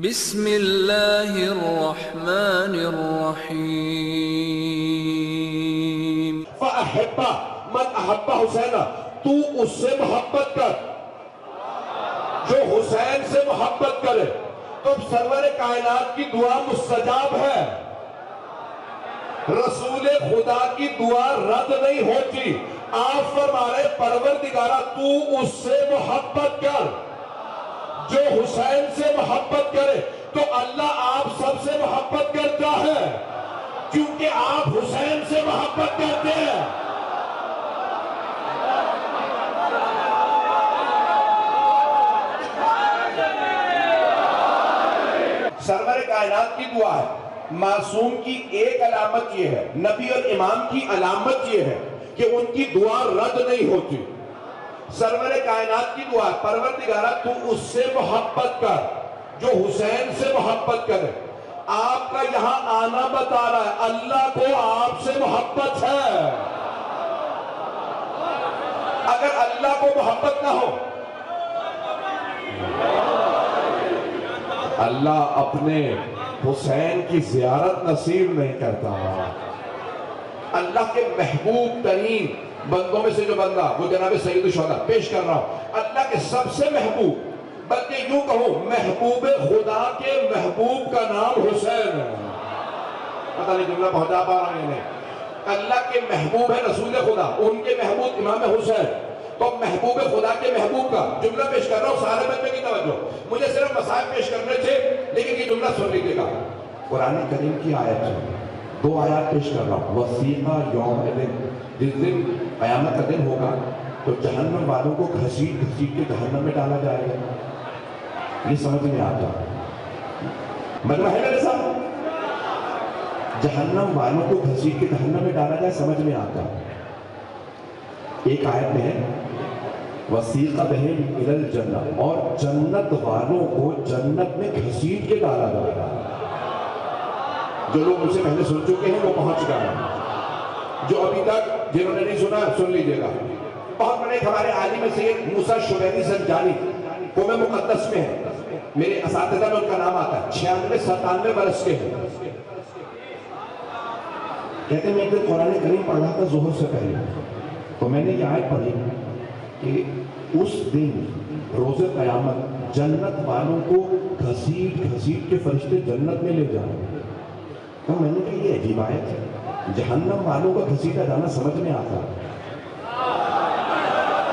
بسم اللہ الرحمن الرحیم فأحبہ من احبہ حسینہ، تو اس سے محبت کر جو حسین سے محبت کرے۔ تو سرور کائنات کی دعا مستجاب ہے، رسول خدا کی دعا رد نہیں ہوتی۔ آپ فرما رہے پروردگارہ تو اس سے محبت کر جو حسین سے محبت کرے۔ تو اللہ آپ سب سے محبت کرتا ہے کیونکہ آپ حسین سے محبت کرتے ہیں۔ سرور کائنات کی دعا ہے۔ معصوم کی ایک علامت یہ ہے، نبی اور امام کی علامت یہ ہے کہ ان کی دعا رد نہیں ہوتی۔ سرور کائنات کی دعا ہے پروردگارہ تو اس سے محبت کر جو حسین سے محبت کرے۔ آپ کا یہاں آنا بتا رہا ہے اللہ کو آپ سے محبت ہے۔ اگر اللہ کو محبت نہ ہو، اللہ اپنے حسین کی زیارت نصیب نہیں کرتا۔ اللہ کے محبوب ترین بندوں میں سے جو بندہ وہ جناب سید الشہداء پیش کر رہا ہوں، اللہ کے سب سے محبوب، بلکہ یوں کہوں محبوب خدا کے محبوب کا نام حسین ہے۔ پتہ نہیں جملہ پہنچا پا رہا ہے نہیں۔ اللہ کے محبوب ہے رسول خدا، ان کے محبوب امام حسین۔ تو محبوب خدا کے محبوب کا جملہ پیش کر رہا ہوں، سارے بچے کی توجہ، مجھے صرف مسائل پیش کرنے تھے لیکن یہ جملہ سن لیجیے گا۔ قرآن کریم کی آیت ہے، دو آیات پیش کر رہا ہوں۔ وسیقہ یوم الدین، جس دن قیامت کا دن ہوگا تو جہنم والوں کو گھسیٹ گھسیٹ کے جہنم میں ڈالا جائے گا۔ یہ سمجھ میں آتا مطلب ہے میرے ساتھ، جہنم والوں کو گھسیٹ کے جہنم میں ڈالا جائے، سمجھ میں آتا۔ ایک آیت میں ہے وسیقہ بہم الی الجنہ، اور جنت والوں کو جنت میں گھسیٹ کے ڈالا جائے گا۔ جو لوگ مجھ سے پہلے سن چکے ہیں وہ پہنچ گئے ہیں، جو ابھی تک جنہوں نے نہیں سنا سن لیجئے گا۔ بہت بڑے ہمارے عالم سید موسیٰ شبیلی زنجانی قوم مقدس میں ہے، میرے اساتذہ میں ان کا نام آتا ہے، 96-97 برس کے ہیں۔ کہتے ہیں میں ایک دن قرآن کریم پڑھ رہا تھا ظہر سے پہلے، تو میں نے یہ آیت پڑھی کہ اس دن روز قیامت جنت والوں کو گھسیٹ گھسیٹ کے فرشتے جنت میں لے جائیں۔ تو میں نے کہا یہ عجیب آیت ہے، جہنم والوں کا گھسیٹا جانا سمجھ میں آتا،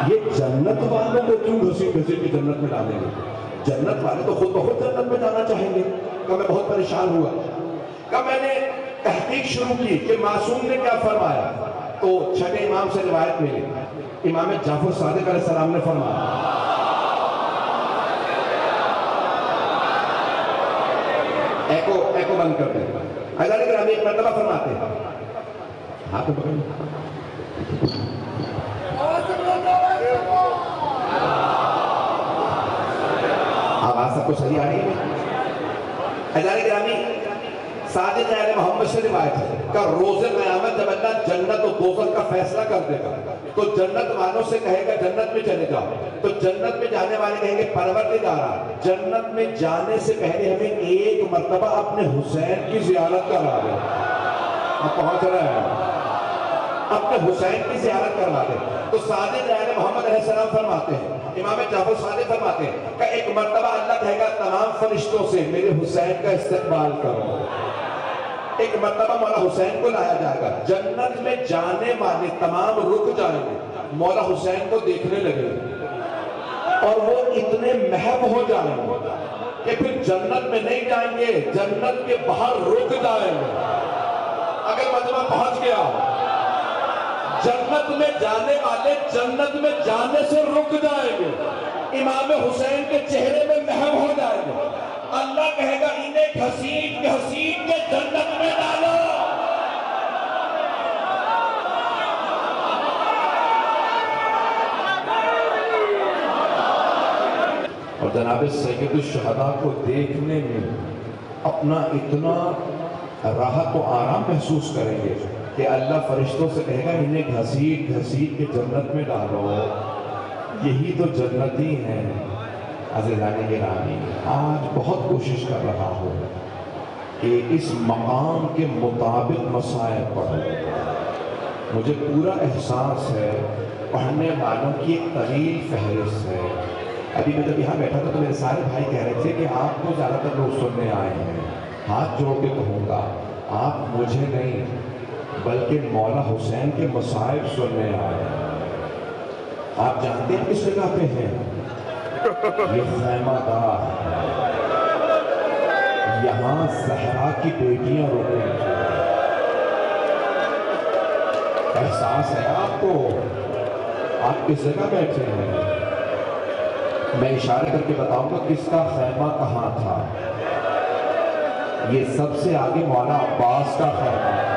یہ جنت والوں کو کیوں گھسیٹ گھسیٹ کے جنت میں ڈالیں گے؟ جنت والے تو خود بہت جنت میں جانا چاہیں گے۔ کہ میں بہت پریشان ہوا، کہ میں نے تحقیق شروع کی کہ معصوم نے کیا فرمایا، تو چھٹے امام سے روایت ملی، امام جعفر صادق علیہ السلام نے فرمایا ایکو بند کر دیں۔ عزیزان گرامی ایک مرتبہ فرماتے ہیں، ہاتھ پکڑیں، آواز سب کو صحیح آ رہی ہے؟ عزیزان گرامی صادق علیہ محمد سے روایت ہے کہ روز قیامت جب اللہ جنت و دوزخ کا فیصلہ کر دے گا تو جنت والوں سے کہے گا جنت میں چلے جاؤ، تو جنت میں جانے والے کہیں گے پروردگارہ جنت میں جانے سے پہلے ہمیں ایک مرتبہ اپنے حسین کی زیارت کروا دے۔ اب پہنچ رہے ہیں، اپنے حسین کی زیارت کروا دے۔ تو صادق علیہ محمد علیہ السلام فرماتے ہیں، امام جعفر صادق فرماتے ہیں کہ ایک مرتبہ اللہ کہے گا تمام فرشتوں سے میرے حسین کا استقبال کرو۔ ایک مرتبہ مولا حسین کو لایا جائے گا، جنت میں جانے والے تمام رک جائیں گے، مولا حسین کو دیکھنے لگے اور وہ اتنے محب ہو جائیں گے کہ پھر جنت میں نہیں جائیں گے، جنت کے باہر رک جائیں گے۔ اگر مجمع پہنچ گیا، جنت میں جانے والے جنت میں جانے سے رک جائیں گے، امام حسین کے چہرے میں محب ہو جائیں گے۔ اللہ کہے گا انہیں گھسیٹ گھسیٹ کے جنت میں ڈالو۔ اور جناب سید الشہداء کو دیکھنے میں اپنا اتنا راحت و آرام محسوس کریں گے کہ اللہ فرشتوں سے کہے گا انہیں گھسیٹ گھسیٹ کے جنت میں ڈالو۔ یہی تو جنتی ہیں، عزیزان گرامی، آج بہت کوشش کر رہا ہوں کہ اس مقام کے مطابق مسائل پڑھوں۔ مجھے پورا احساس ہے پڑھنے والوں کی ایک طویل فہرست ہے۔ ابھی میں جب یہاں بیٹھا تھا تو میرے سارے بھائی کہہ رہے تھے کہ آپ کو زیادہ تر لوگ سننے آئے ہیں۔ ہاتھ جوڑ کے کہوں گا، آپ مجھے نہیں بلکہ مولا حسین کے مصائب سننے آئے ہیں۔ آپ جانتے ہیں کس جگہ پہ ہیں؟ یہ خیمہ گاہ ہے، یہاں زہرا کی بیٹیاں روکیں تھیں۔ احساس ہے آپ کو؟ آپ کس جگہ بیٹھے ہیں؟ میں اشارے کر کے بتاؤں گا کس کا خیمہ کہاں تھا۔ یہ سب سے آگے مولا عباس کا خیمہ تھا۔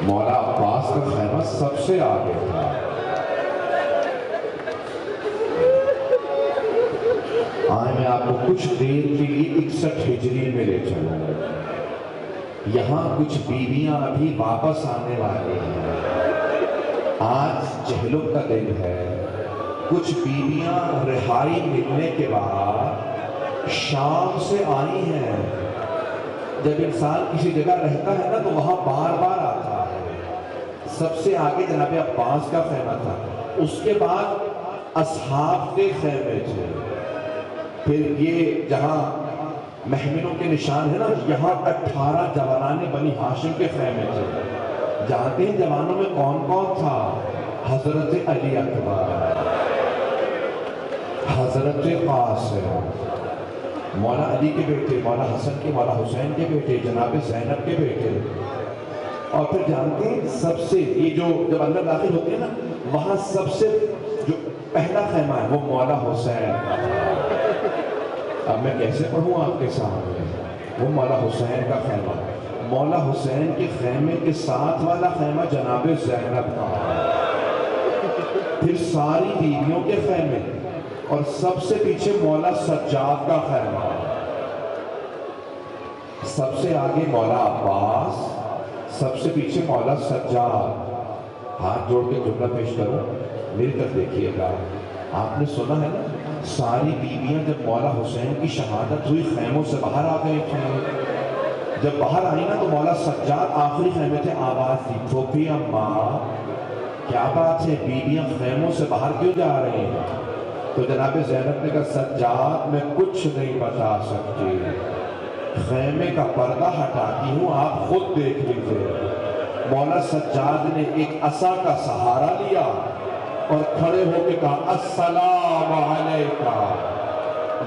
مولا عباس کا خیمہ سب سے آگے تھا۔ آئے میں آپ کو کچھ دیر کے لیے 61 ہجری میں لے چلوں۔ یہاں کچھ بیویاں ابھی واپس آنے والی ہیں۔ آج چہلم کا دن ہے۔ کچھ بیویاں رہائی ملنے کے بعد شام سے آئی ہیں۔ جب انسان کسی جگہ رہتا ہے نا تو وہاں بار بار آتا ہے۔ سب سے آگے جناب عباس کا خیمہ تھا، اس کے بعد اصحاب کے خیمے تھے، پھر یہ جہاں محملوں کے نشان ہے نا یہاں 18 جوانان بنی ہاشم کے خیمے تھے۔ جانتے ہیں جوانوں میں کون کون تھا؟ حضرت علی اکبر، حضرت قاسم، مولا علی کے بیٹے، مولا حسن کے، مولا حسین کے بیٹے، جناب زینب کے بیٹے۔ اور پھر جانتے ہیں سب سے یہ جو جب اندر داخل ہوتے ہیں نا وہاں سب سے جو پہلا خیمہ ہے وہ مولا حسین کا تھا۔ اب میں کیسے پڑھوں آپ کے سامنے؟ وہ مولا حسین کا خیمہ۔ مولا حسین کے خیمے کے ساتھ والا خیمہ جناب زینب کا، پھر ساری بیویوں کے خیمے، اور سب سے پیچھے مولا سجاد کا خیمہ، سب سے آگے مولا عباس، سب سے پیچھے مولا سجاد۔ ہاتھ جوڑ کے جملہ پیش کروں، مل کر دیکھیے گا۔ آپ نے سنا ہے نا ساری بیویاں جب مولا حسین کی شہادت ہوئی خیموں سے باہر آ گئے تھے۔ جب باہر آئی نا تو مولا سجاد آخری خیمے تھے، آواز دی، پھوپھی اماں کیا بات ہے بیویاں خیموں سے باہر کیوں جا رہی ہیں؟ تو جناب زینب نے کہا سجاد میں کچھ نہیں بتا سکتی، خیمے کا پردہ ہٹاتی ہوں آپ خود دیکھ لیجئے۔ مولا سجاد نے ایک عصا کا سہارا لیا اور کھڑے ہو کے کہا السلام علیکہ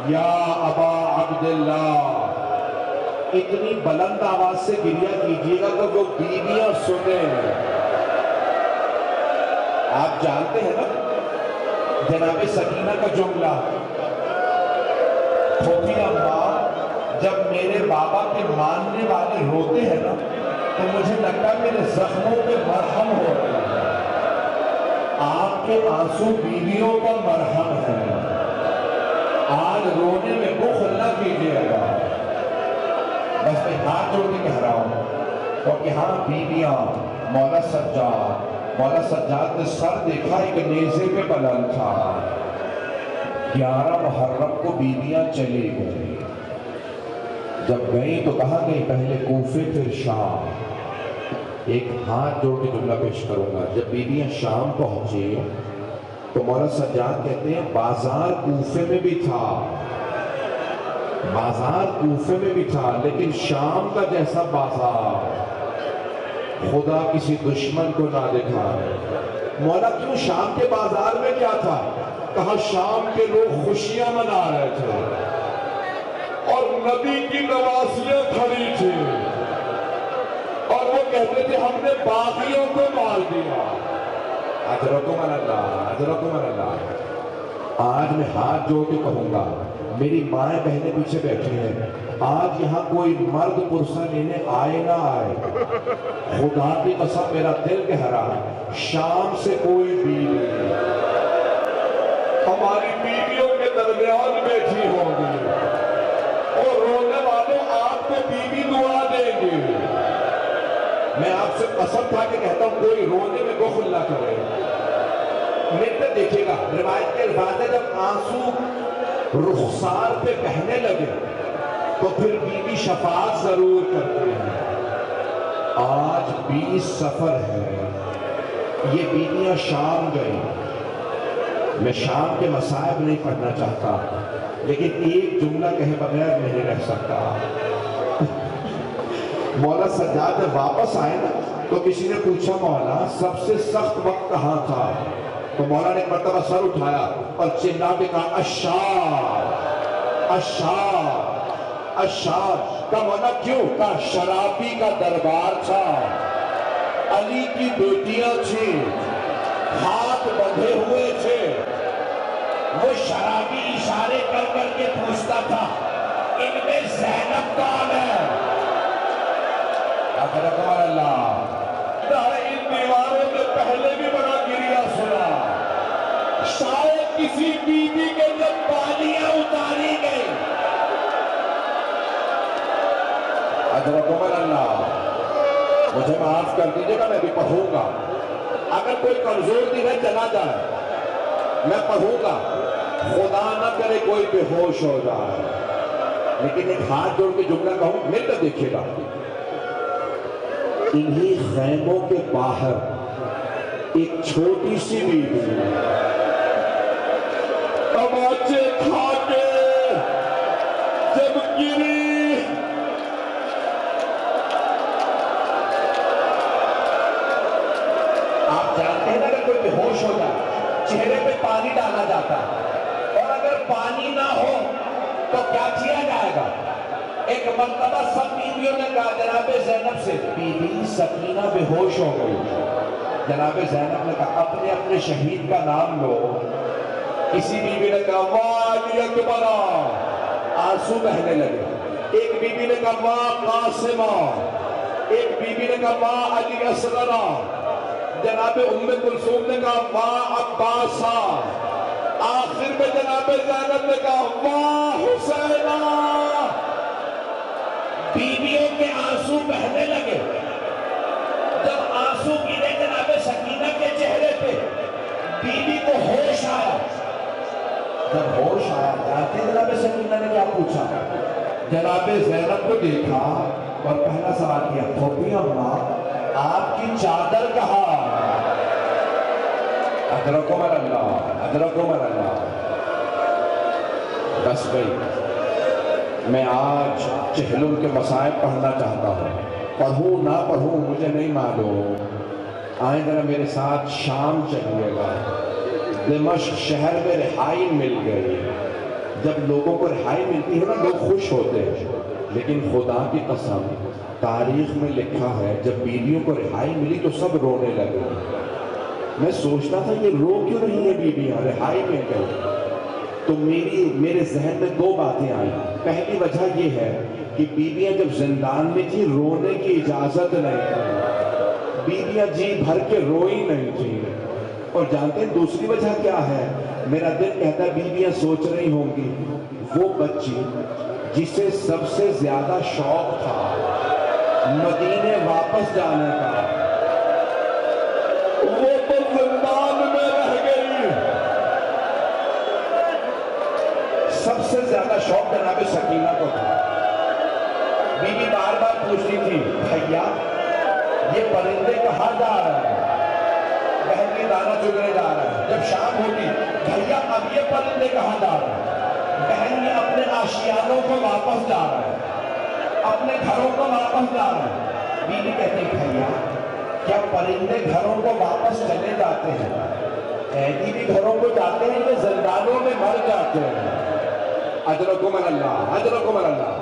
یا ابا عبداللہ۔ اتنی بلند آواز سے گریہ کیجیے گا کہ وہ بیویاں سنیں۔ آپ جانتے ہیں نا جناب سکینہ کا جملہ، پھوپھی اماں جب میرے بابا کے ماننے والے روتے ہیں نا تو مجھے لگتا ہے میرے زخموں پہ مرہم ہو رہی ہے۔ آپ کے آنسو بیویوں کا مرہم ہے۔ آج رونے میں بخل نہ کیجیے گا۔ بس میں ہاتھ جوڑ کے کہہ رہا ہوں اور یہاں بیویاں مولا سجاد نے سر دیکھا ایک نیزے پہ بلند تھا۔ 11 محرم کو بیویاں چلی گئی۔ جب گئی تو کہاں گئی؟ پہلے کوفے پھر شام۔ ایک ہاتھ جوڑ کے جملہ پیش کروں گا۔ جب بیویاں شام پہنچی تو مولا سجاد کہتے ہیں بازار کوفے میں بھی تھا، بازار کوفے میں بھی تھا، لیکن شام کا جیسا بازار خدا کسی دشمن کو نہ دکھائے۔ مولا کیوں شام کے بازار میں کیا تھا؟ کہا شام کے لوگ خوشیاں منا رہے تھے اور نبی کی نواسیاں کھڑی تھی اور وہ کہتے تھے ہم نے باغیوں کو مار دیا۔ اجرکم اللہ، اجرکم اللہ۔ آج میں ہاتھ جوڑ کے کہوں گا، میری مائیں بہنیں پیچھے بیٹھی ہیں، آج یہاں کوئی مرد پرسہ لینے آئے نہ آئے، خدا کی قسم میرا دل کہہ رہا ہے شام سے کوئی بیوی ہماری بیویوں کے درمیان بیٹھی ہوگی اور رونے والوں آپ کو بیوی دعا دیں گے۔ میں آپ سے قسم کھا کے کہتا ہوں کوئی رونے میں بخل نہ کرے۔ دیکھیے گا روایت کے الفاظ ہے جب آنسو رخسار پہ بہنے لگے تو پھر بیوی شفاعت ضرور کرتی ہے. آج 20 سفر ہے, یہ بیویاں شام گئی. میں شام کے مصائب نہیں پڑھنا چاہتا لیکن ایک جملہ کہے بغیر نہیں رہ سکتا. مولا سجاد جب واپس آئے نا تو کسی نے پوچھا مولا سب سے سخت وقت کہاں تھا؟ تو مولا نے ایک مرتبہ سر اٹھایا اور چلا کے کہا اشار اشار اشار. کا مولا کیوں؟ کہا شرابی کا دربار تھا, علی کی بیٹیاں تھی, ہاتھ بندھے ہوئے تھے, وہ شرابی اشارے کر کر کے پوچھتا تھا ان میں زینب کون ہے؟ اکبر اللہ. ان دیواروں میں پہلے بھی بڑا گریا سنا, شاید کسی بیوی کے جب بالیاں اتاری گئی. اکبر اللہ, مجھے معاف کر دیجیے گا, میں بھی پڑھوں گا. اگر کوئی کمزور دل ہے چلا جائے, میں پڑھوں گا. خدا نہ کرے کوئی بے ہوش ہو جائے, لیکن ایک ہاتھ جوڑ کے جملہ کہوں, مل کر دیکھیے گا. انہی خیموں کے باہر ایک چھوٹی سی بیوی تماچے کھا کے جب گری, آپ جانتے ہیں نا اگر کوئی بے ہوش ہو جائے چہرے پہ پانی ڈالا جاتا ہے, اور اگر پانی نہ ہو تو کیا کیا جائے گا؟ ایک مرتبہ سب بیویوں نے کہا جناب زینب سے, بی بی سکینہ بے ہوش ہو گئی. جناب زینب نے کہا اپنے اپنے شہید کا نام لو. کسی بیوی نے کہا واہ علی اکبر, آنسو بہنے لگے. ایک بیوی نے کہا واہ قاسمہ, ایک بیوی نے کہا واہ علی اصغر. جناب ام کلثوم نے کہا واہ عباسہ. آخر میں جناب زینب نے کہا واہ حسینہ. بیویوں کے آنسو بہنے لگے. جب آنسو گرے جناب سکینہ کے چہرے پہ, بیوی کو ہوش آیا. جب ہوش آیا جانتے ہیں جناب سکینہ نے کیا پوچھا؟ جناب زینب کو دیکھا اور پہلا سوال کیا, پھوپھی اماں آپ کی چادر کہاں؟ ادرکم اللہ, ادرکم اللہ. بس بھائی, میں آج چہلم کے مصائب پڑھنا چاہتا ہوں. پڑھوں نہ پڑھوں مجھے نہیں معلوم. آئیں ذرا میرے ساتھ شام چلیے گا. دمشق شہر میں رہائی مل گئی. جب لوگوں کو رہائی ملتی ہے نا لوگ خوش ہوتے ہیں, لیکن خدا کی قسم تاریخ میں لکھا ہے جب بیویوں کو رہائی ملی تو سب رونے لگے. میں سوچتا تھا یہ رو کیوں رہی ہیں بیویاں, رہائی مل گئی. تو میرے ذہن میں دو باتیں آئیں. پہلی وجہ یہ ہے کہ بیویاں جب زندان میں تھی رونے کی اجازت نہیں تھی, بیویاں جی بھر کے روئی نہیں تھی. اور جانتے ہیں دوسری وجہ کیا ہے؟ میرا دل کہتا ہے بیویاں سوچ رہی ہوں گی وہ بچی جسے سب سے زیادہ شوق تھا مدینے واپس جانے کا, وہ تو زندان میں رہ گئی. سب سے زیادہ شوق جناب سکینہ کو تھا. بیوی بار بار پوچھتی تھی بھیا یہ پرندے کہاں جا رہے ہیں؟ بہن کی دانہ چگنے جا رہے ہیں. جب شام ہوتی بھیا اب یہ پرندے کہاں جا رہے ہیں؟ بہن یہ اپنے آشیانوں کو واپس جا رہے ہیں, اپنے گھروں کو واپس جا رہے ہیں. بیوی کہتی بھیا کیا پرندے گھروں کو واپس چلے جاتے ہیں؟ قیدی بھی گھروں کو جاتے ہیں یہ زندانوں میں مر جاتے ہیں. اجرکم اللہ, اجرکم اللہ.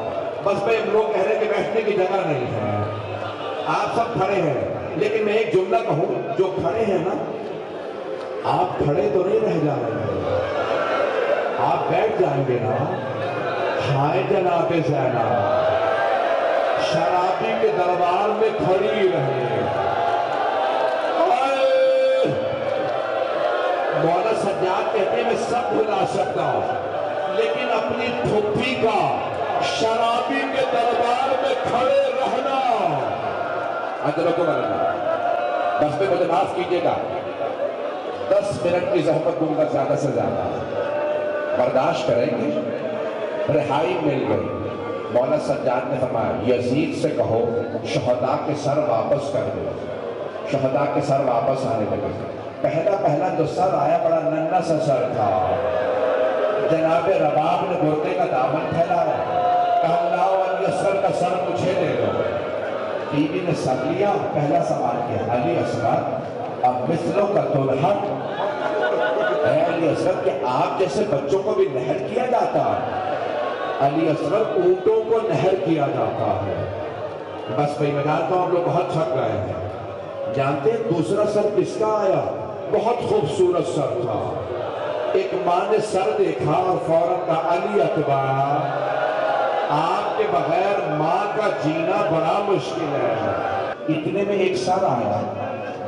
بس بھائی لوگ کہہ رہے کہ بیٹھنے کی جگہ نہیں ہے, آپ سب کھڑے ہیں, لیکن میں ایک جملہ کہوں, جو کھڑے ہیں نا آپ کھڑے تو نہیں رہ جا رہے ہیں, آپ بیٹھ جائیں گے نا. ہائے جناب زینب شرابی کے دربار میں کھڑی رہے. مولا سجاد کہتے ہیں میں سب بھلا سکتا ہوں لیکن اپنی پھوپھی کا شرابی کے دربار میں کھڑے رہنا. اجرکم اللہ. بس میں مجھے معاف کیجیے گا, 10 منٹ کی زحمت دوں گا زیادہ سے زیادہ، برداشت کریں گے؟ رہائی مل گئی۔ مولا سجاد نے فرمایا یزید سے کہو شہداء کے سر واپس کر دو۔ شہداء کے سر واپس آنے لگے۔ پہلا جو سر آیا بڑا ننھا سا سر تھا۔ جناب رباب نے گردے کا دامن پھیلایا، کہا لاؤ علی اصغر کا سر مجھے دے دو۔ بی بی نے سر لیا، پہلا سوال کیا علی اصغر اب مثلوں کا دلہا، اے علی اصغر کہ آپ جیسے بچوں کو بھی نہر کیا جاتا ہے؟ علی اصغر اونٹوں کو نہر کیا جاتا ہے۔ بس بھئی میں جانتا ہوں ہم لوگ بہت تھک گئے ہیں۔ جانتے ہیں دوسرا سر کس کا آیا؟ بہت خوبصورت سر تھا۔ ایک ماں نے سر دیکھا اور فوراً کہا علی اکبر آپ کے بغیر ماں کا جینا بڑا مشکل ہے۔ اتنے میں ایک سر آیا،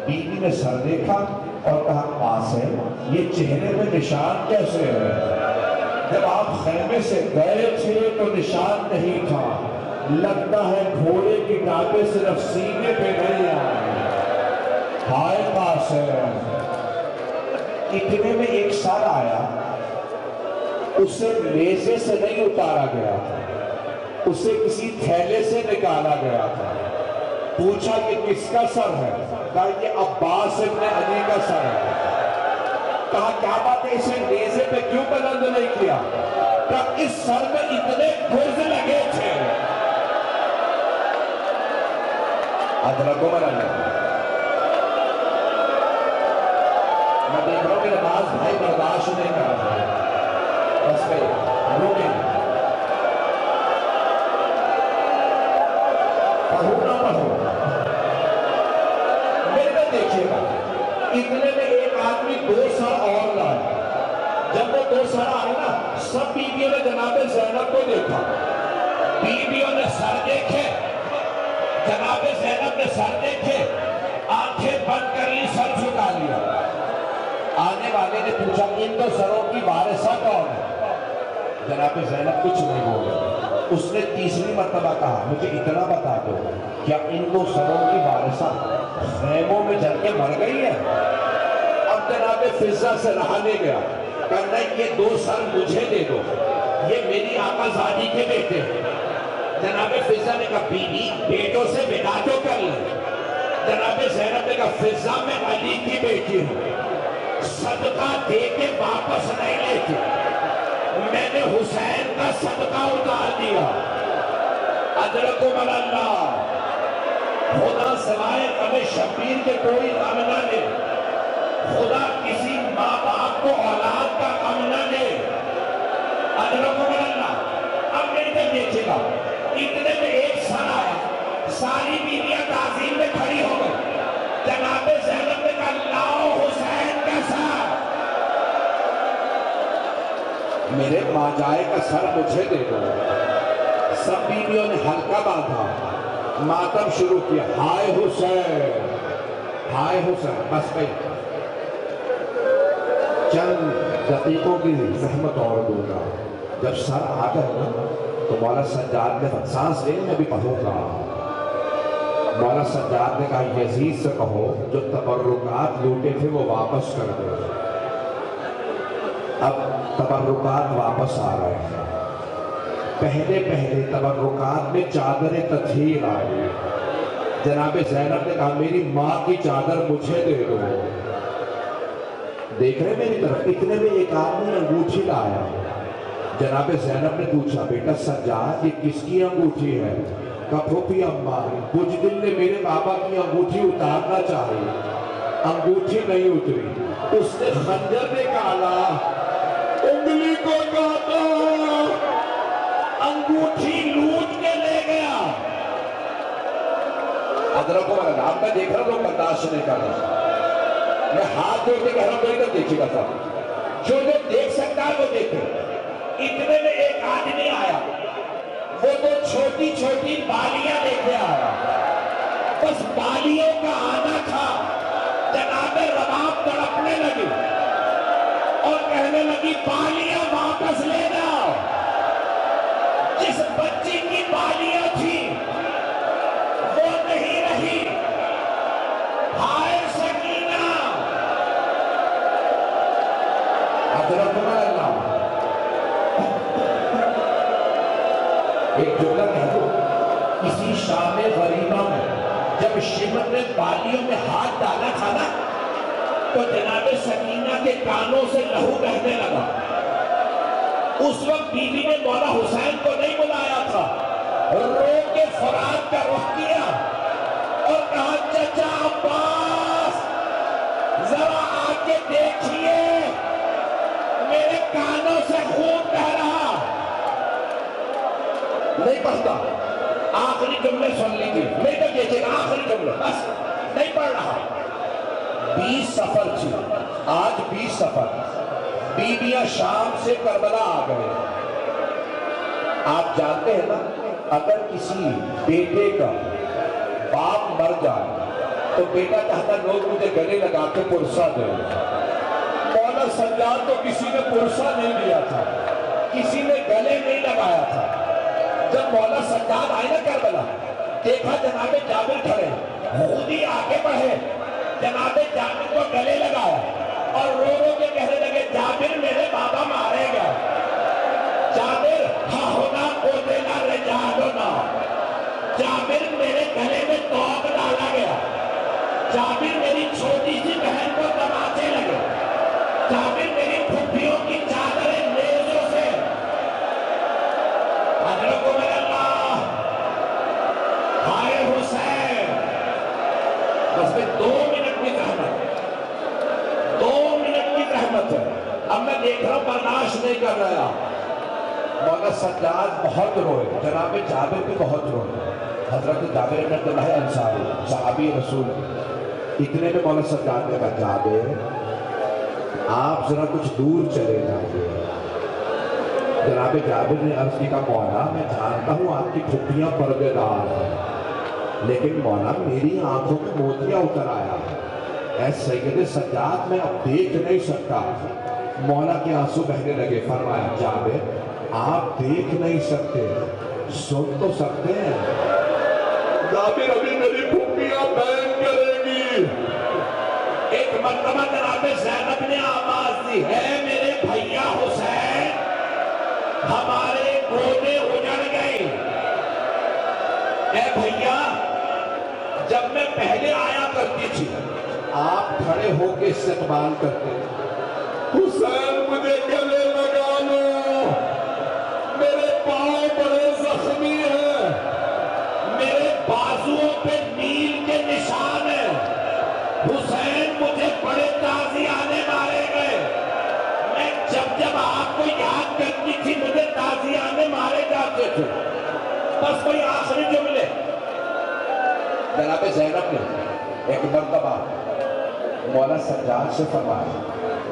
بی بی نے سر دیکھا اور کہا قاسم یہ چہرے میں نشان کیسے ہے؟ جب آپ خیمے سے گئے تھے تو نشان نہیں تھا، لگتا ہے گھوڑے کی ٹانگیں صرف سینے پہ نہیں آئے۔ ہائے قاسم۔ اتنے میں ایک سر آیا، اسے نیزے سے نہیں اتارا گیا تھا، اسے کسی تھیلے سے نکالا گیا تھا۔ پوچھا کہ کس کا سر ہے؟ کہا یہ عباس ابن علی کا سر ہے۔ کہا کیا بات ہے اسے نیزے پہ کیوں بلند نہیں کیا؟ کہا اس سر میں اتنے گرز لگے تھے۔ ادرکو اللہ میں دیکھ رہا ہوں کہ نماز بھائی برداشت نہیں کر رہا ہے، بس پہ روکیں پڑھو نہ پڑھو میرے دیکھئے گا۔ اتنے میں ایک آدمی 2 سر اور لائے۔ جب وہ 2 سر آئے نا سب بیویوں نے جناب زینب کو دیکھا، بیویوں نے سر دیکھے، جناب زینب نے سر دیکھے، آنکھیں بند کر لی، سر جھکا لیا۔ آنے والے نے پوچھا ان 2 سروں کی وارثہ کون ہے؟ جناب زینب کچھ نہیں بولے۔ اس نے تیسری مرتبہ کہا مجھے اتنا بتا دو کیا ان 2 سروں کی وارثہ خیموں میں جل کے مر گئی ہے؟ اب جناب فضہ سے رہا نہیں گیا، کہنا یہ 2 سر مجھے دے دو، یہ میری آقا زادی کے بیٹے ہیں۔ جناب فضہ نے کہا بی بی بیٹوں سے ودا تو کر لیں۔ جناب زینب نے کہا فضہ میں علی کی بیٹی ہوں، صدقہ دے کے واپس نہیں لیتی، میں نے حسین کا صدقہ اتار دیا۔ ادرکم اللہ، خدا سوائے غم شبیر کے کوئی غم نہ لے، خدا کسی ماں باپ کو اولاد کا غم نہ دے۔ ادرکم اللہ۔ اب میرے تک دیکھئے گا، اتنے میں ایک سر آیا، ساری بیویاں تعظیم میں کھڑی ہو گئی۔ جناب زینب نے کہا لاؤ حسین کا سر۔ میرے ماجائے کا سر مجھے دے دو۔ سب بیویوں نے حلقہ باندھا، ماتم شروع کیا، ہائے حسین ہائے حسین۔ بس بھئی چند دقیقوں کی زحمت اور دوں گا، جب سر آ گئے نا تو مولا سجاد نے سانس لینے میں بھی پڑھوں گا۔ مولا سجاد نے کہا یزید سے کہو جو تبرکات لوٹے تھے وہ واپس کر دو۔ اب تبرکات واپس آ رہے ہیں۔ پہلے تبرکات میں چادر تطہیر آئی۔ جناب زینب نے کہا میری ماں کی چادر مجھے دے دو۔ دیکھ رہے میری طرف؟ اتنے میں ایک آدمی انگوٹھی لایا۔ جناب زینب نے پوچھا بیٹا سجاد یہ کس کی انگوٹھی ہے؟ کہا پھوپھی اماں کچھ دن نے میرے بابا کی انگوٹھی اتارنا چاہی، انگوٹھی نہیں اتری۔ اس نے خنجر نکالا، انگلی کو کاٹا، انگوٹھی لوٹ کے لے گیا۔ ادرکو اب میں دیکھ رہا ہوں برداشت نہیں کر رہا، میں ہاتھ جوڑ کے کہہ رہا ہوں کوئی تو دیکھے گا صاحب، جو دیکھ سکتا ہے وہ دیکھے۔ اتنے میں ایک آدمی آیا، وہ تو چھوٹی چھوٹی بالیاں لے کے آیا، بس بالیوں کا آنا تھا۔ جناب رباب تڑپنے لگی اور کہنے لگی بالیاں واپس لے جاؤ۔ جس بچی کی بالیاں تھی وہ نہیں رہی۔ ہائے سکینہ، ایک جملہ کہہ دو، کسی شام غریبہ میں جب شمر نے بالیوں میں ہاتھ ڈالا تھا نا تو جناب سکینہ کے کانوں سے لہو بہنے لگا. اس وقت بیوی نے مولا حسین کو نہیں بلایا تھا، رو کے فرات کا رخ کیا اور کہا چچا عباس ذرا آ کے دیکھیے میرے کانوں سے خون بہ رہا. نہیں پڑھتا، آخری جملے سن لیجیے، نہیں تو دیکھیے گا آخری جملے، بس نہیں پڑھ رہا. 20 سفر تھی، آج 20 سفر، بیویاں شام سے کربلا آ گئے. آپ جانتے ہیں نا، اگر کسی بیٹے کا باپ مر جائے تو بیٹا چاہتا لوگ مجھے گلے لگا کے پرسہ دے. مولا سجاد تو کسی نے پرسہ نہیں دیا تھا، کسی نے گلے نہیں لگایا تھا. جب مولا سجاد آئے نا کربلا، دیکھا جناب جابر کھڑے، خود ہی آگے بڑھے، جناب جابر کو گلے لگایا اور رو رو کے کہنے لگے جابر میرے بابا مارے گئے. جابر ہاں ہونا قوتنا رجالنا، جابر میرے گلے میں توق ڈالا گیا، جابر میری چھوٹی سی بہن کو تماچے لگے، جابر میری پھپھیوں کی چادریں نیزوں سے. حضرت اللہ ہائے حسین. بس میں 2 منٹ کی زحمت، 2 منٹ کی زحمت ہے. اب میں دیکھ رہا ہوں برداشت نہیں کر رہا. مولا سجاد بہت روئے، جناب جابر بھی بہت روئے. حضرت جابر بن عبداللہ انصاری صحابی رسول، اتنے میں مولا سجاد نے کہا جابر آپ ذرا کچھ دور چلے جائیے. جناب جابر نے عرض کی، کہا مولا میں جانتا ہوں آپ کی پھپھیاں پردے دار ہیں، لیکن مولا میری آنکھوں میں موتیاں اتر آیا. اے سید سجاد میں اب دیکھ نہیں سکتا. مولا کے آنسو بہنے لگے. فرمایا جابر آپ دیکھ نہیں سکتے، سن تو سکتے ہیں. جابر ابھی میری پھپھیاں بین کرے گی. ایک مرتبہ جناب زینب نے آواز دی، ہے میرے بھیا حسین ہمارے گودے اجڑ گئے. اے بھیا جب میں پہلے آیا کرتی تھی آپ کھڑے ہو کے استقبال کرتے، حسین مجھے گلے لگا لو، میرے پاؤں بڑے زخمی ہیں، میرے بازوؤں پہ نیل کے نشان ہیں، حسین مجھے بڑے تازیانے مارے گئے. میں جب آپ کو یاد کرتی تھی مجھے تازیانے مارے جاتے تھے. بس کوئی آخری جملے. جناب زینب نے ایک مرتبہ مولا سجاد سے فرمایا،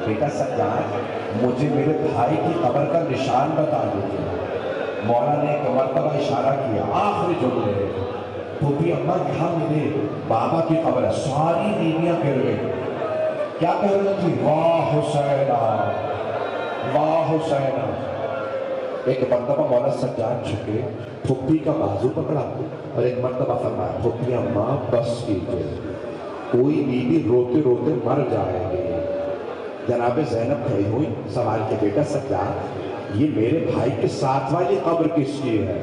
بیٹا سجاد مجھے میرے بھائی کی قبر کا نشان بتا دیجیے. مولا نے ایک مرتبہ اشارہ کیا. آخری جملے، پھوپھی اماں یہاں میرے بابا کی قبر ہے. ساری بیویاں گر گئی. کیا کہہ رہی تھی؟ واہ حسینہ واہ حسینہ. ایک مرتبہ مولا سجاد جھکے، پھوپھی کا بازو پکڑا اور ایک مرتبہ فرمایا پھوپھی اماں بس کیجئے، کوئی بیوی روتے روتے مر جائے گی. جناب زینب کھڑی ہوئی، سوال کے بیٹا سجاد یہ میرے بھائی کے ساتھ والی قبر کس کی ہے؟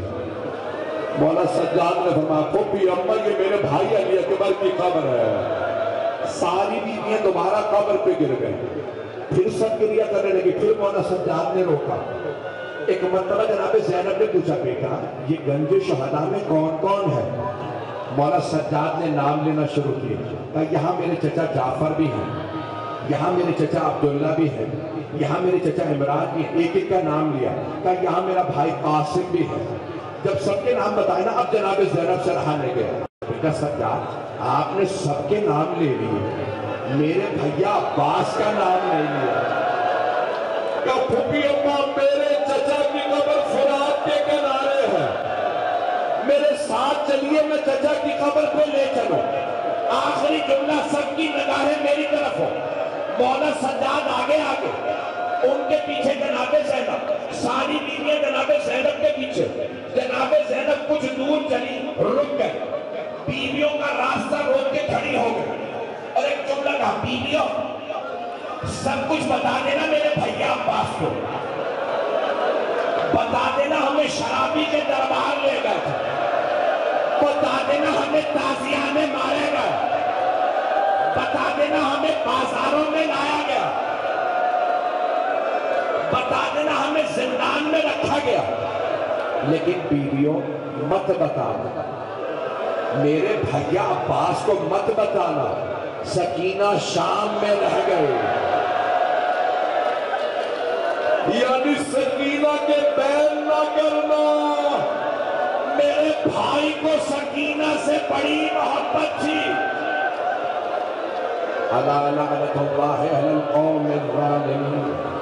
مولا سجاد نے فرمایا پھوپھی اماں یہ میرے بھائی علی اکبر کی قبر ہے. ساری بیویاں دوبارہ قبر پہ گر گئیں، پھر سب گریہ کرنے لگی. پھر مولا سجاد نے روکا. ایک مرتبہ جناب زینب نے پوچھا بیٹا یہ گنج شہداء میں کون کون ہے؟ مولا سجاد نے نام لینا شروع کیا. کہا یہاں میرے چچا جعفر بھی ہیں، یہاں میرے چچا عبداللہ بھی ہے، یہاں میرے چچا عمران بھی. ایک ایک کا نام لیا. کہا یہاں میرا بھائی قاسم بھی ہے. جب سب کے نام بتائے نا اب جناب زینب سے رہا نہیں گیا. بیٹا سجاد آپ نے سب کے نام لے لیے، میرے بھیا عباس کا نام نہیں لیا. کہ پھوپھی اماں میرے چچا کی قبر فرات کے کنارے ہے، میرے ساتھ چلیے میں چچا کی قبر کو لے چلو. آخری جملہ سب کی نگاہیں میری طرف ہو. مولا سجاد آگے آگے، ان کے پیچھے جناب زینب، ساری بیویاں جناب زینب کے پیچھے. جناب زینب کچھ دور چلی، رک گئے. بیویوں کا راستہ روک کے کھڑی ہو گئی اور ایک جملہ کہا بیویوں سب کچھ بتا دینا میرے بھیا عباس کو، بتا دینا ہم ہمیں شرابی کے دربار لے گئے تھے، بتا دینا ہمیں تازیہ میں مارے گئے، بتا دینا ہمیں بازاروں میں لایا گیا، بتا دینا ہمیں زندان میں رکھا گیا، لیکن بیویوں مت بتانا، میرے بھیا عباس کو مت بتانا سکینہ شام میں رہ گئے، یعنی سکینہ کے بین نہ کرنا، میرے بھائی کو سکینہ سے بڑی محبت تھی۔ الا لعنت اللہ علی القوم الظالمین۔